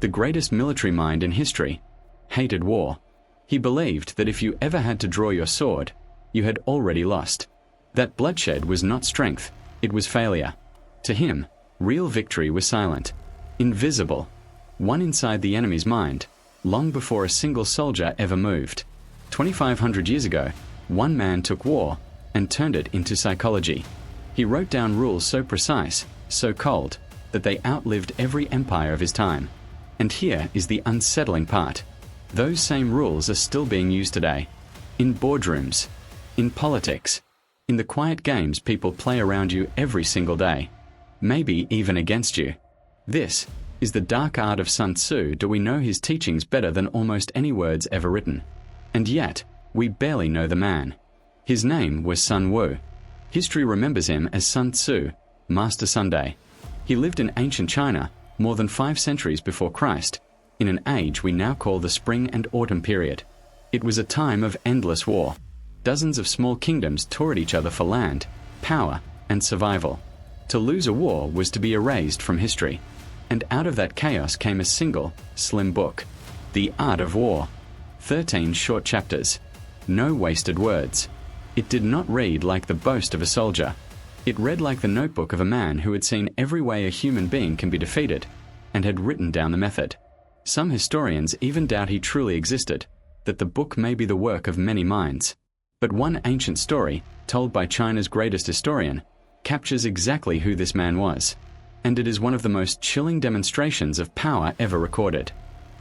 the greatest military mind in history, hated war. He believed that if you ever had to draw your sword, you had already lost. That bloodshed was not strength, it was failure. To him, real victory was silent, invisible, one inside the enemy's mind, long before a single soldier ever moved. 2,500 years ago, one man took war and turned it into psychology. He wrote down rules so precise, so cold, that they outlived every empire of his time. And here is the unsettling part. Those same rules are still being used today. In boardrooms, in politics, in the quiet games people play around you every single day, maybe even against you. This is the dark art of Sun Tzu. Do we know his teachings better than almost any words ever written? And yet, we barely know the man. His name was Sun Wu. History remembers him as Sun Tzu, Master Sunday. He lived in ancient China, more than 5 centuries before Christ, in an age we now call the Spring and Autumn period. It was a time of endless war. Dozens of small kingdoms tore at each other for land, power, and survival. To lose a war was to be erased from history. And out of that chaos came a single, slim book, The Art of War. 13 short chapters. No wasted words. It did not read like the boast of a soldier. It read like the notebook of a man who had seen every way a human being can be defeated, and had written down the method. Some historians even doubt he truly existed, that the book may be the work of many minds. But one ancient story, told by China's greatest historian, captures exactly who this man was. And it is one of the most chilling demonstrations of power ever recorded.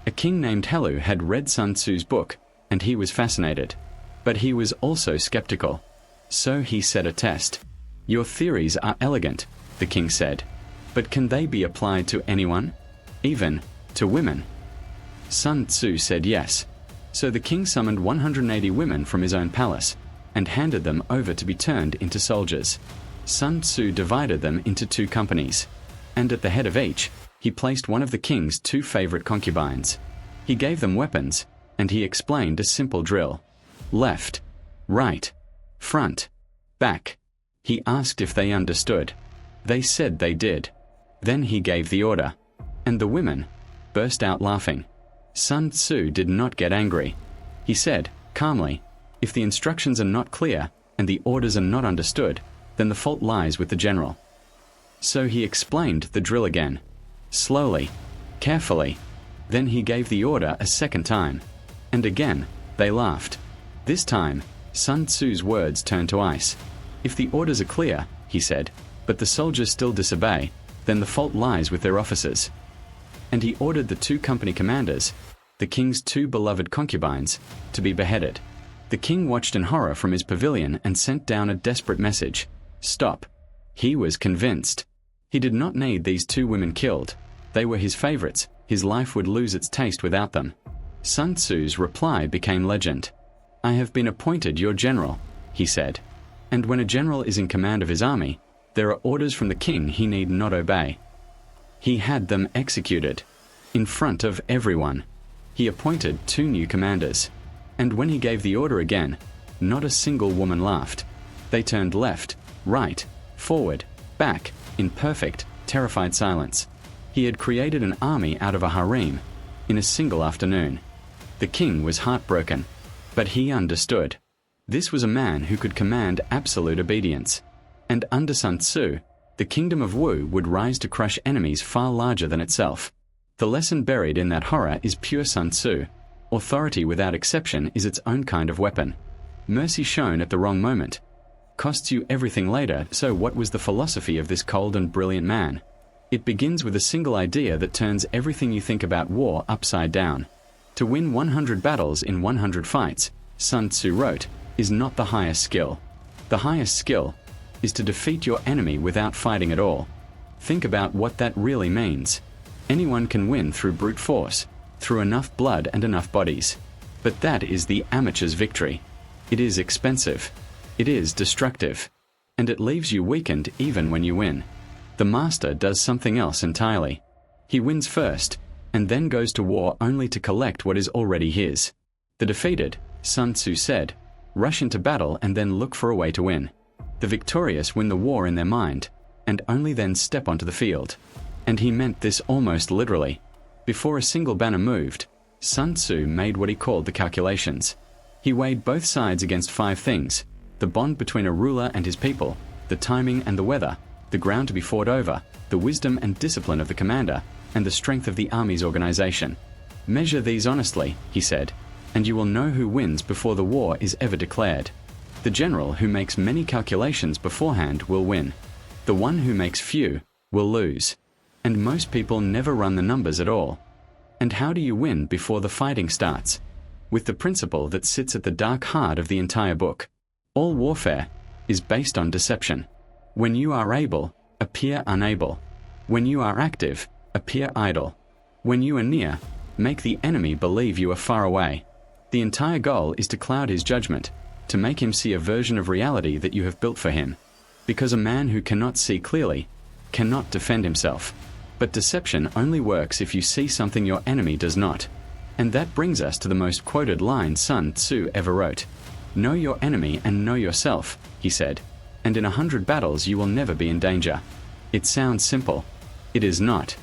A king named Helu had read Sun Tzu's book, and he was fascinated. But he was also skeptical. So he set a test. "Your theories are elegant," the king said, "but can they be applied to anyone? Even to women?" Sun Tzu said yes. So the king summoned 180 women from his own palace, and handed them over to be turned into soldiers. Sun Tzu divided them into 2 companies, and at the head of each, he placed one of the king's 2 favorite concubines. He gave them weapons, and he explained a simple drill. Left, right, front, back. He asked if they understood. They said they did. Then he gave the order, and the women burst out laughing. Sun Tzu did not get angry. He said, calmly, "If the instructions are not clear, and the orders are not understood, then the fault lies with the general." So he explained the drill again, slowly, carefully. Then he gave the order a second time, and again they laughed. This time, Sun Tzu's words turned to ice. "If the orders are clear," he said, "but the soldiers still disobey, then the fault lies with their officers." And he ordered the 2 company commanders, the king's 2 beloved concubines, to be beheaded. The king watched in horror from his pavilion and sent down a desperate message: "Stop." He was convinced. He did not need these 2 women killed. They were his favorites. His life would lose its taste without them. Sun Tzu's reply became legend. "I have been appointed your general," he said. And when a general is in command of his army, there are orders from the king he need not obey. He had them executed. In front of everyone. He appointed 2 new commanders. And when he gave the order again, not a single woman laughed. They turned left, right, forward, back, in perfect, terrified silence. He had created an army out of a harem in a single afternoon. The king was heartbroken, but he understood. This was a man who could command absolute obedience. And under Sun Tzu, the kingdom of Wu would rise to crush enemies far larger than itself. The lesson buried in that horror is pure Sun Tzu. Authority without exception is its own kind of weapon. Mercy shown at the wrong moment costs you everything later. So what was the philosophy of this cold and brilliant man? It begins with a single idea that turns everything you think about war upside down. To win 100 battles in 100 fights, Sun Tzu wrote, is not the highest skill. The highest skill is to defeat your enemy without fighting at all. Think about what that really means. Anyone can win through brute force, through enough blood and enough bodies. But that is the amateur's victory. It is expensive. It is destructive. And it leaves you weakened even when you win. The master does something else entirely. He wins first, and then goes to war only to collect what is already his. The defeated, Sun Tzu said, rush into battle and then look for a way to win. The victorious win the war in their mind, and only then step onto the field. And he meant this almost literally. Before a single banner moved, Sun Tzu made what he called the calculations. He weighed both sides against 5 things: the bond between a ruler and his people, the timing and the weather, the ground to be fought over, the wisdom and discipline of the commander, and the strength of the army's organization. Measure these honestly, he said, and you will know who wins before the war is ever declared. The general who makes many calculations beforehand will win. The one who makes few will lose. And most people never run the numbers at all. And how do you win before the fighting starts? With the principle that sits at the dark heart of the entire book. All warfare is based on deception. When you are able, appear unable. When you are active, appear idle. When you are near, make the enemy believe you are far away. The entire goal is to cloud his judgment, to make him see a version of reality that you have built for him. Because a man who cannot see clearly cannot defend himself. But deception only works if you see something your enemy does not. And that brings us to the most quoted line Sun Tzu ever wrote. Know your enemy and know yourself, he said, and in 100 battles you will never be in danger. It sounds simple. It is not.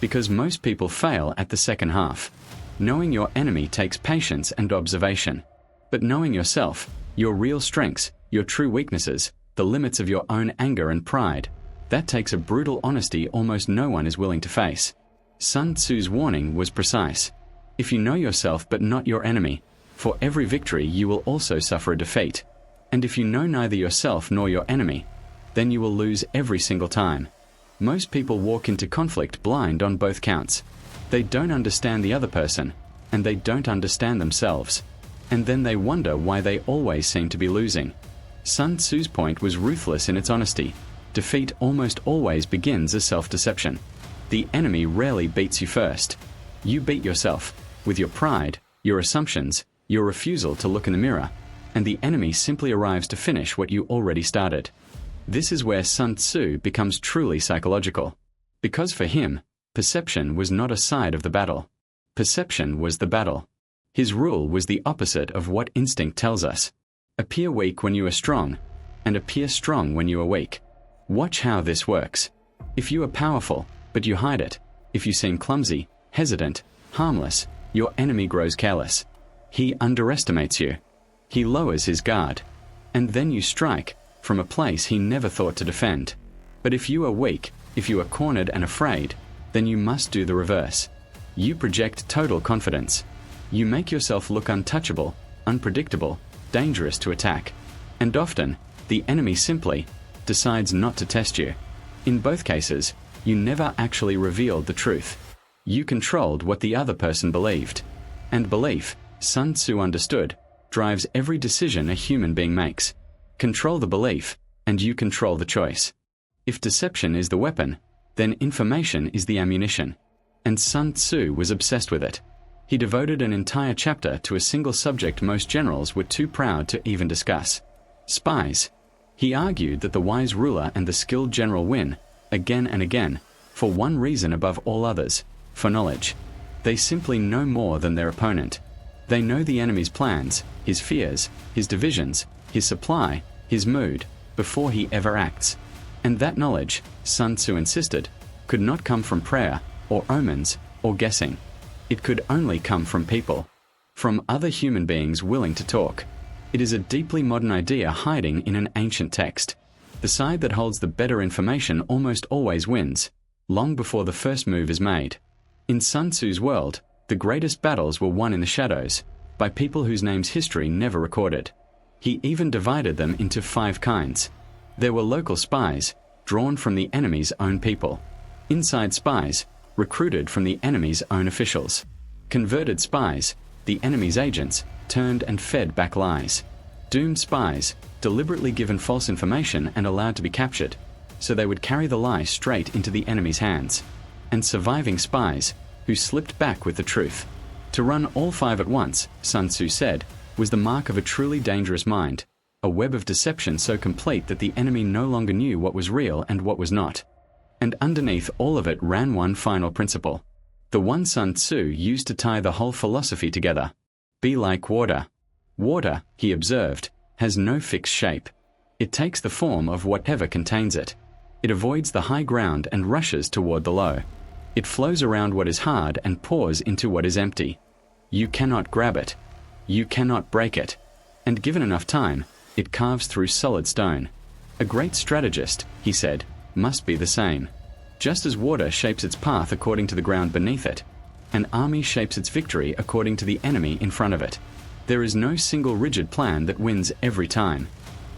Because most people fail at the second half. Knowing your enemy takes patience and observation. But knowing yourself, your real strengths, your true weaknesses, the limits of your own anger and pride, that takes a brutal honesty almost no one is willing to face. Sun Tzu's warning was precise. If you know yourself but not your enemy, for every victory you will also suffer a defeat. And if you know neither yourself nor your enemy, then you will lose every single time. Most people walk into conflict blind on both counts. They don't understand the other person, and they don't understand themselves. And then they wonder why they always seem to be losing. Sun Tzu's point was ruthless in its honesty. Defeat almost always begins as self-deception. The enemy rarely beats you first. You beat yourself, with your pride, your assumptions, your refusal to look in the mirror, and the enemy simply arrives to finish what you already started. This is where Sun Tzu becomes truly psychological. Because for him, perception was not a side of the battle. Perception was the battle. His rule was the opposite of what instinct tells us. Appear weak when you are strong, and appear strong when you are weak. Watch how this works. If you are powerful, but you hide it, if you seem clumsy, hesitant, harmless, your enemy grows careless. He underestimates you. He lowers his guard. And then you strike from a place he never thought to defend. But if you are weak, if you are cornered and afraid, then you must do the reverse. You project total confidence. You make yourself look untouchable, unpredictable, dangerous to attack. And often, the enemy simply decides not to test you. In both cases, you never actually revealed the truth. You controlled what the other person believed. And belief, Sun Tzu understood, drives every decision a human being makes. Control the belief, and you control the choice. If deception is the weapon, then information is the ammunition. And Sun Tzu was obsessed with it. He devoted an entire chapter to a single subject most generals were too proud to even discuss: spies. He argued that the wise ruler and the skilled general win, again and again, for one reason above all others: for knowledge. They simply know more than their opponent. They know the enemy's plans, his fears, his divisions, his supply, his mood, before he ever acts. And that knowledge, Sun Tzu insisted, could not come from prayer, or omens, or guessing. It could only come from people. From other human beings willing to talk. It is a deeply modern idea hiding in an ancient text. The side that holds the better information almost always wins, long before the first move is made. In Sun Tzu's world, the greatest battles were won in the shadows, by people whose names history never recorded. He even divided them into 5 kinds. There were local spies, drawn from the enemy's own people. Inside spies, recruited from the enemy's own officials. Converted spies, the enemy's agents, turned and fed back lies. Doomed spies, deliberately given false information and allowed to be captured, so they would carry the lie straight into the enemy's hands. And surviving spies, who slipped back with the truth. To run all 5 at once, Sun Tzu said, was the mark of a truly dangerous mind, a web of deception so complete that the enemy no longer knew what was real and what was not. And underneath all of it ran one final principle, the one Sun Tzu used to tie the whole philosophy together: be like water. Water, he observed, has no fixed shape. It takes the form of whatever contains it. It avoids the high ground and rushes toward the low. It flows around what is hard and pours into what is empty. You cannot grab it. You cannot break it. And given enough time, it carves through solid stone. A great strategist, he said, must be the same. Just as water shapes its path according to the ground beneath it, an army shapes its victory according to the enemy in front of it. There is no single rigid plan that wins every time.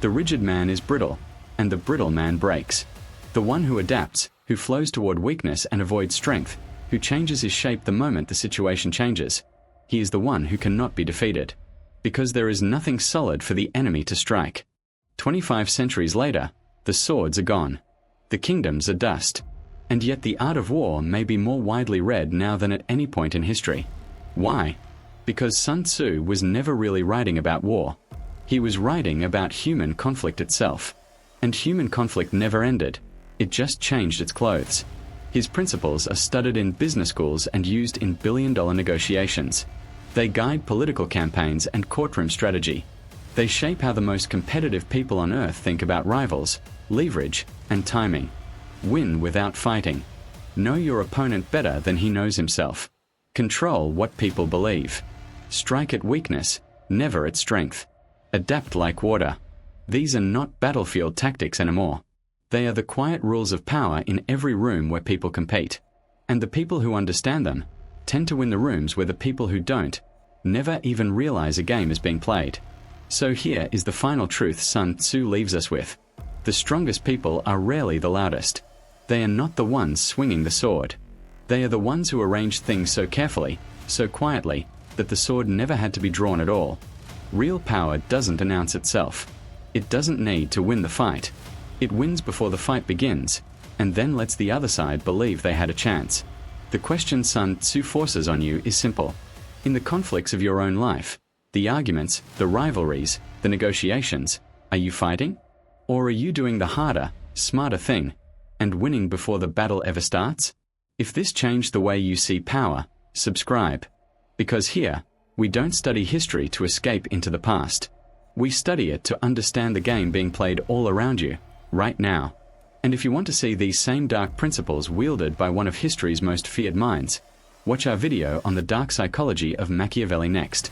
The rigid man is brittle, and the brittle man breaks. The one who adapts, who flows toward weakness and avoids strength, who changes his shape the moment the situation changes, he is the one who cannot be defeated, because there is nothing solid for the enemy to strike. 25 centuries later, the swords are gone. The kingdoms are dust. And yet the art of war may be more widely read now than at any point in history. Why? Because Sun Tzu was never really writing about war. He was writing about human conflict itself. And human conflict never ended. It just changed its clothes. His principles are studied in business schools and used in billion-dollar negotiations. They guide political campaigns and courtroom strategy. They shape how the most competitive people on earth think about rivals, leverage, and timing. Win without fighting. Know your opponent better than he knows himself. Control what people believe. Strike at weakness, never at strength. Adapt like water. These are not battlefield tactics anymore. They are the quiet rules of power in every room where people compete. And the people who understand them tend to win the rooms where the people who don't never even realize a game is being played. So here is the final truth Sun Tzu leaves us with. The strongest people are rarely the loudest. They are not the ones swinging the sword. They are the ones who arrange things so carefully, so quietly, that the sword never had to be drawn at all. Real power doesn't announce itself. It doesn't need to win the fight. It wins before the fight begins, and then lets the other side believe they had a chance. The question Sun Tzu forces on you is simple. In the conflicts of your own life, the arguments, the rivalries, the negotiations, are you fighting? Or are you doing the harder, smarter thing, and winning before the battle ever starts? If this changed the way you see power, subscribe. Because here, we don't study history to escape into the past. We study it to understand the game being played all around you, right now. And if you want to see these same dark principles wielded by one of history's most feared minds, watch our video on the dark psychology of Machiavelli next.